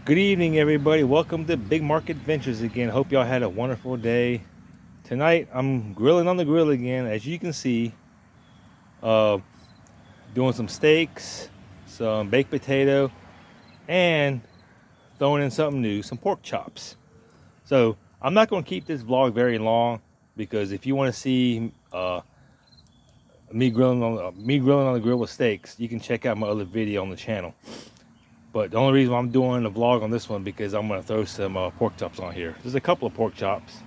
Good evening, everybody. Welcome to Big Market Ventures again. Hope y'all had a wonderful day. Tonight, I'm grilling on the grill again. As you can see, uh, doing some steaks, some baked potato, and throwing in something new, some pork chops. So I'm not going to keep this vlog very long because if you want to see me grilling on the grill with steaks, you can check out my other video on the channel. But the only reason why I'm doing a vlog on this one because I'm going to throw some pork chops on here. There's a couple of pork chops,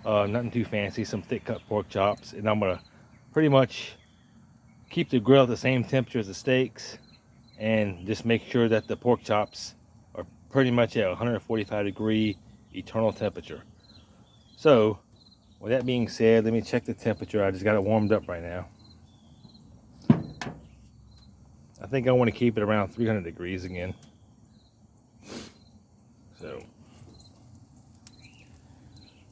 nothing too fancy, some thick cut pork chops, and I'm going to pretty much keep the grill at the same temperature as the steaks and just make sure that the pork chops are pretty much at 145 degree eternal temperature. So with that being said, let me check the temperature. I just got it warmed up right now. I think I want to keep it around 300 degrees again.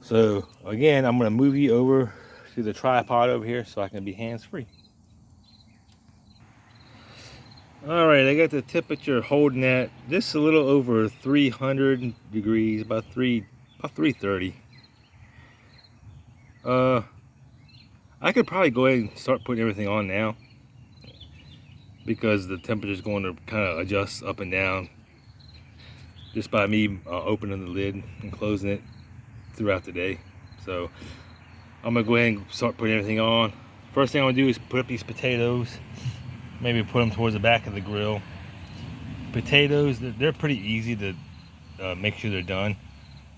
So again, I'm going to move you over to the tripod over here so I can be hands-free. All right, I got the temperature holding at just a little over 300 degrees, about 330. I could probably go ahead and start putting everything on now because the temperature is going to kind of adjust up and down just by me opening the lid and closing it throughout the day. So I'm gonna go ahead and start putting everything on. First thing I'm gonna do is put up these potatoes, maybe put them towards the back of the grill. Potatoes, they're pretty easy to make sure they're done.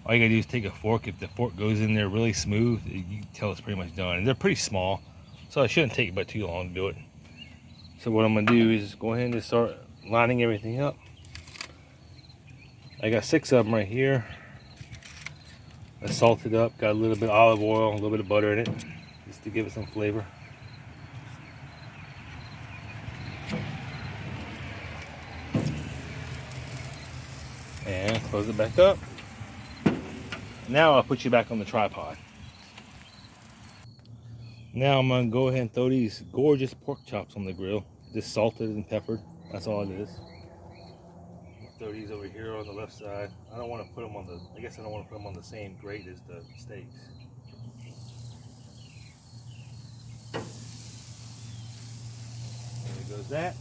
All you gotta do is take a fork. If the fork goes in there really smooth, you can tell it's pretty much done. And they're pretty small, so it shouldn't take but too long to do it. So what I'm gonna do is go ahead and just start lining everything up. I got 6 of them right here. I salted up, got a little bit of olive oil, a little bit of butter in it, just to give it some flavor. And close it back up. Now I'll put you back on the tripod. Now I'm gonna go ahead and throw these gorgeous pork chops on the grill, just salted and peppered. That's all it is. Throw these over here on the left side. I don't want to put them on the, I guess I don't want to put them on the same grate as the steaks. There goes that.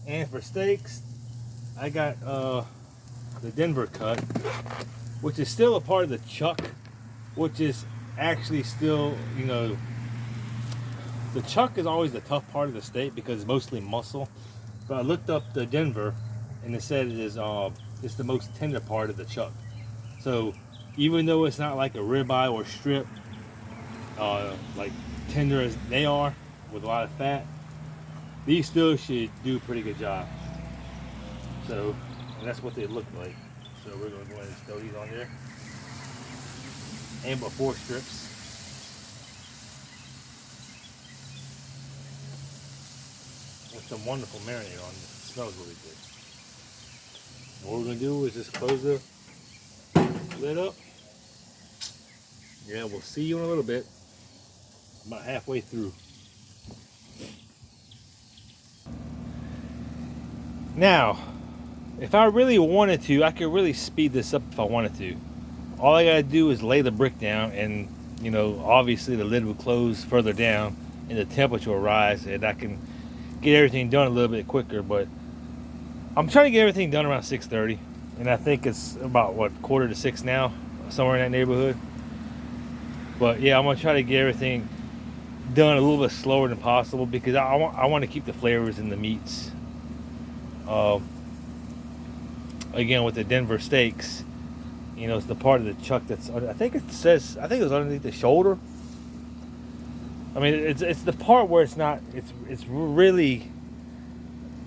And for steaks, I got the Denver cut, which is still a part of the chuck, which is actually still, you know, the chuck is always the tough part of the steak because it's mostly muscle. But I looked up the Denver and it said it is it's the most tender part of the chuck. So even though it's not like a ribeye or strip, like tender as they are with a lot of fat, these still should do a pretty good job. So, and that's what they look like. So we're going to go ahead and throw these on there. And about 4 strips. With some wonderful marinade on it. It smells really good. What we're going to do is just close the lid up. Yeah, we'll see you in a little bit. About halfway through. Now, if I really wanted to, I could really speed this up if I wanted to. All I gotta do is lay the brick down and, you know, obviously the lid will close further down and the temperature will rise and I can get everything done a little bit quicker. But I'm trying to get everything done around 6:30 and I think it's about, what, 5:45 now, somewhere in that neighborhood. But yeah, I'm gonna try to get everything done a little bit slower than possible because I want to keep the flavors in the meats. Again, with the Denver steaks, you know, it's the part of the chuck that's, I think it was underneath the shoulder. I mean, it's the part where it's not, it's really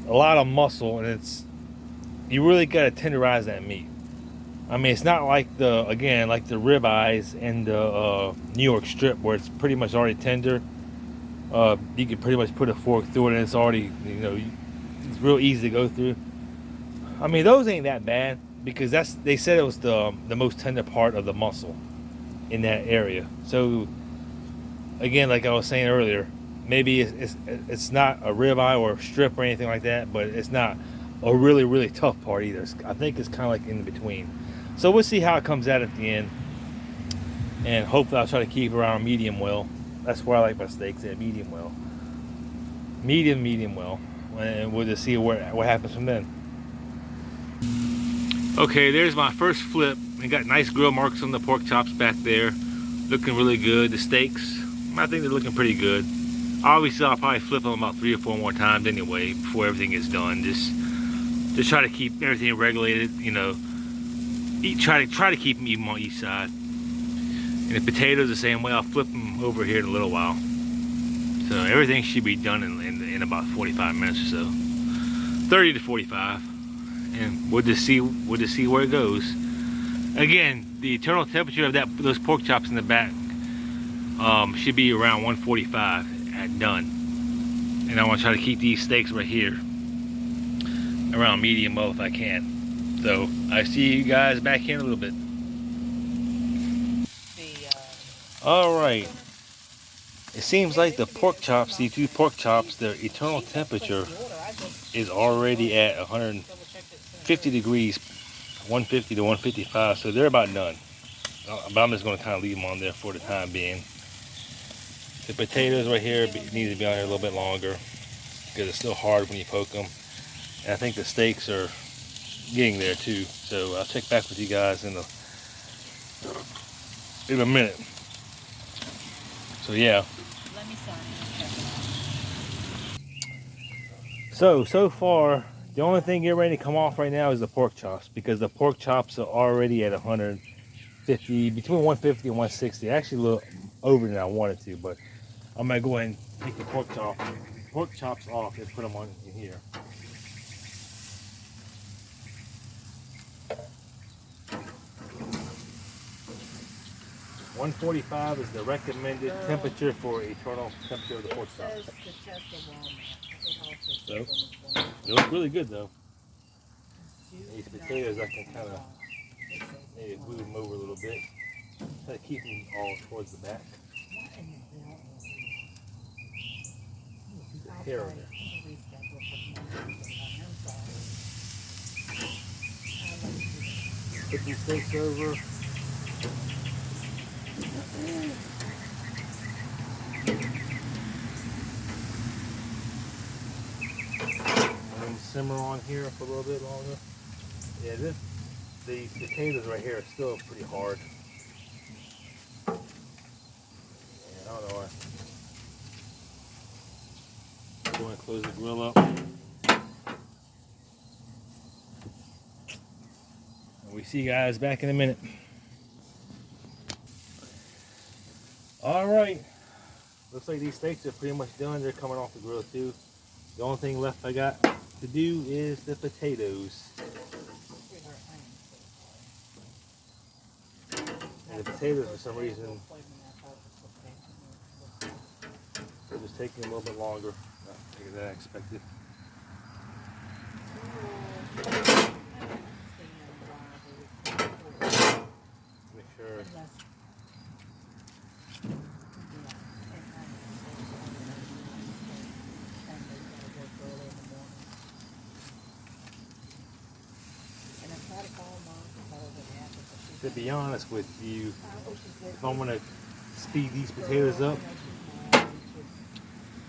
a lot of muscle, and you really got to tenderize that meat. I mean, it's not like like the ribeyes and the New York strip where it's pretty much already tender. You can pretty much put a fork through it and it's already, you know, it's real easy to go through. I mean, those ain't that bad because they said it was the most tender part of the muscle in that area. So again, like I was saying earlier, maybe it's not a ribeye or a strip or anything like that, but it's not a really tough part either. I think it's kind of like in between. So we'll see how it comes out at the end, and hopefully I'll try to keep it around medium well. That's where I like my steaks at, medium well, medium well, and we'll just see what happens from then. Okay, there's my first flip. I got nice grill marks on the pork chops back there, looking really good. The steaks, I think they're looking pretty good. Obviously, I'll probably flip them about 3 or 4 more times anyway before everything is done. Just try to keep everything regulated, you know. Try to keep them even on each side. And the potatoes the same way. I'll flip them over here in a little while. So everything should be done in about 45 minutes or so, 30 to 45, and we'll just see where it goes. Again, the internal temperature of those pork chops in the back should be around 145 at done. And I want to try to keep these steaks right here around medium well if I can. So I see you guys back here in a little bit. All right. It seems like the pork chops, these 2 pork chops, their internal temperature is already at 150 degrees, 150 to 155, so they're about done. But I'm just going to kind of leave them on there for the time being. The potatoes right here need to be on here a little bit longer because it's still hard when you poke them. And I think the steaks are getting there too. So I'll check back with you guys in a minute. So yeah. So far, the only thing getting ready to come off right now is the pork chops, because the pork chops are already at 150, between 150 and 160. Actually a little over than I wanted to, but I'm gonna go ahead and take the pork chops off and put them on in here. $145 is the recommended temperature for eternal temperature of the pork chops. So, they look really good though. These potatoes, I can kind of maybe move them over a little bit. Try to keep them all towards the back. The hair on there. Put these steaks over. And simmer on here for a little bit longer. Yeah, these potatoes right here are still pretty hard. Yeah, I don't know why. Go ahead and close the grill up. And we see you guys back in a minute. All right. Looks like these steaks are pretty much done. They're coming off the grill too. The only thing left I got to do is the potatoes. And the potatoes, for some reason, they're just taking a little bit longer. Not bigger than I expected. Make sure. To be honest with you, if I want to speed these potatoes up,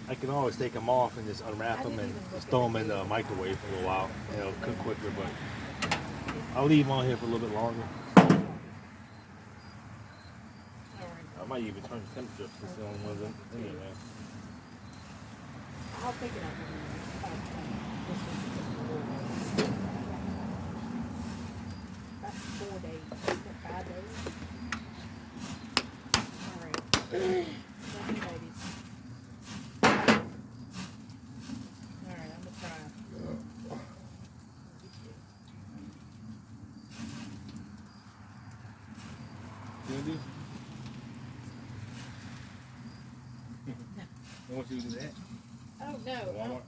I can always take them off and just unwrap them and just throw them in the microwave for a little while. And it'll cook quicker, but I'll leave them on here for a little bit longer. I might even turn the temperature up since the only one's in there now. I'll pick it up. That's 4 days. 5 days. All right. Love you, ladies. All right, I'm gonna try. Maybe. I want you to do that. Oh no.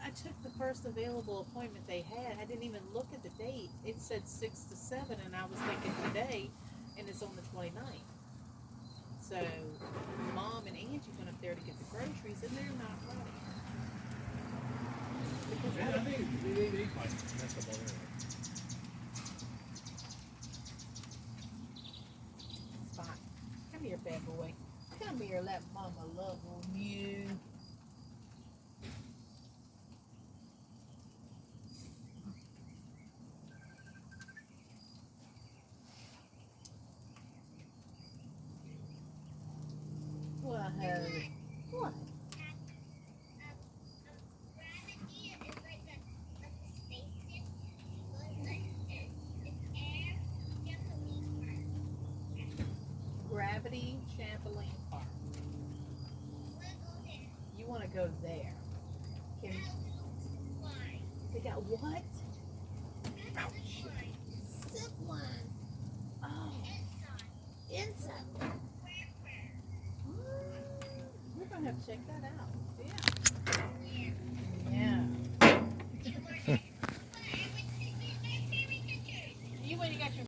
I took the first available appointment they had. I didn't even look at the date. It said 6 to 7, and I was thinking today, and it's on the 29th. So Mom and Angie went up there to get the groceries, and they're not ready. Because Yeah, I think they might mess up already. it's fine. Come here, bad boy. Come here, let Mama love on you. What? What? Gravity Trampoline Park. You want to go there? Can they got what? Zip line. Oh, inside. We're gonna have to check that out. Yeah.